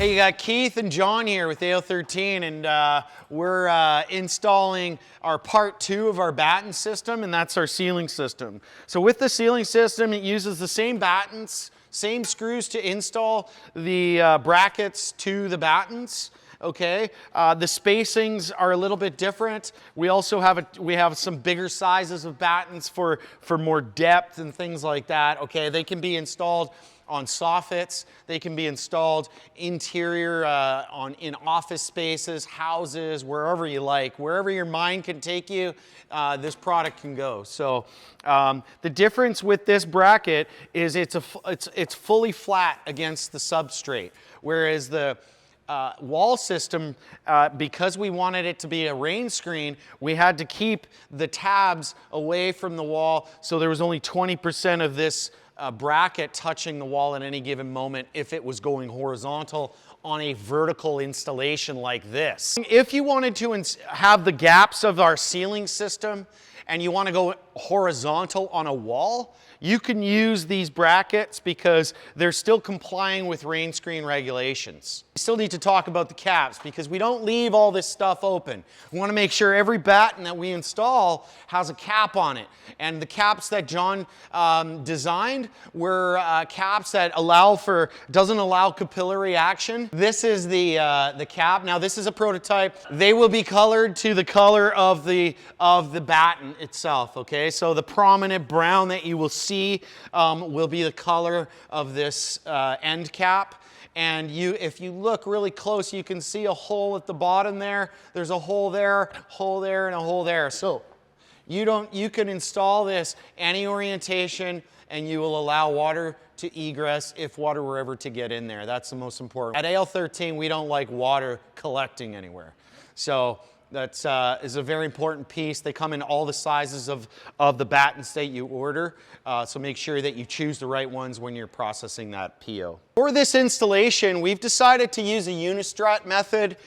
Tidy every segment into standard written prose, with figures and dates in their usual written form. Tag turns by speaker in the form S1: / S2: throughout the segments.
S1: Hey, you got Keith and John here with AL13, and we're installing our part 2 of our batten system, and that's our sealing system. So with the sealing system, it uses the same battens, same screws to install the brackets to the battens. Okay, the spacings are a little bit different. We also have some bigger sizes of battens for more depth and things like that. Okay, they can be installed on soffits. They can be installed interior in office spaces, houses, wherever you like. Wherever your mind can take you, this product can go. So the difference with this bracket is it's fully flat against the substrate, whereas the wall system, because we wanted it to be a rain screen, we had to keep the tabs away from the wall, so there was only 20% of this bracket touching the wall at any given moment if it was going horizontal on a vertical installation like this. If you wanted to have the gaps of our sealing system and you want to go horizontal on a wall, you can use these brackets because they're still complying with rain screen regulations. We still need to talk about the caps because we don't leave all this stuff open. We want to make sure every batten that we install has a cap on it. And the caps that John designed were caps that doesn't allow capillary action. This is the cap. Now this is a prototype. They will be colored to the color of the batten itself, okay? So the prominent brown that you will see will be the color of this end cap. And if you look really close, you can see a hole at the bottom there. There's a hole there, and a hole there. So you can install this any orientation, and you will allow water to egress if water were ever to get in there. That's the most important. At AL13, we don't like water collecting anywhere. So that is a very important piece. They come in all the sizes of the battens that you order, so make sure that you choose the right ones when you're processing that PO. For this installation, we've decided to use a unistrut method,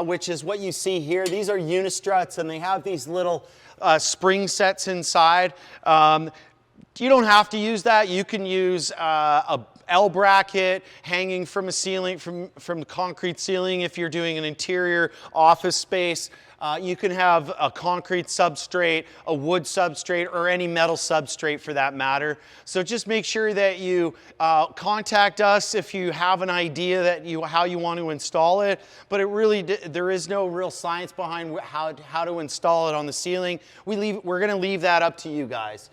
S1: which is what you see here. These are unistruts, and they have these little spring sets inside. You don't have to use that. You can use a L bracket hanging from a ceiling, from concrete ceiling if you're doing an interior office space. You can have a concrete substrate, a wood substrate, or any metal substrate for that matter. So just make sure that you contact us if you have an idea that how you want to install it. But there is no real science behind how to install it on the ceiling. We're going to leave that up to you guys.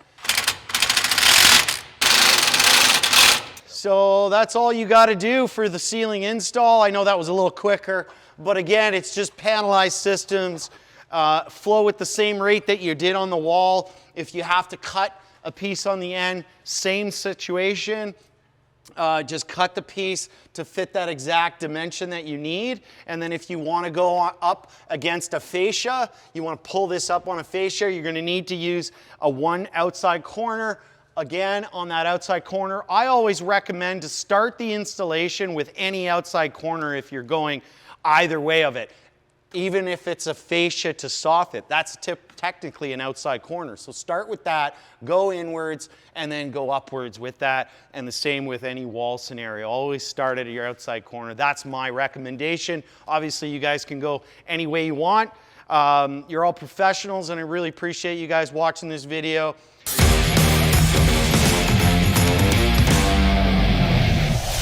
S1: So that's all you got to do for the ceiling install. I know that was a little quicker, but again, it's just panelized systems. Flow at the same rate that you did on the wall. If you have to cut a piece on the end, same situation. Just cut the piece to fit that exact dimension that you need. And then if you want to go up against a fascia, you want to pull this up on a fascia, you're going to need to use one outside corner. Again, on that outside corner, I always recommend to start the installation with any outside corner if you're going either way of it. Even if it's a fascia to soffit, that's technically an outside corner. So start with that, go inwards, and then go upwards with that. And the same with any wall scenario. Always start at your outside corner. That's my recommendation. Obviously, you guys can go any way you want. You're all professionals, and I really appreciate you guys watching this video.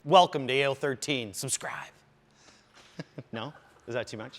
S1: Welcome to AL13. Subscribe. No? Is that too much?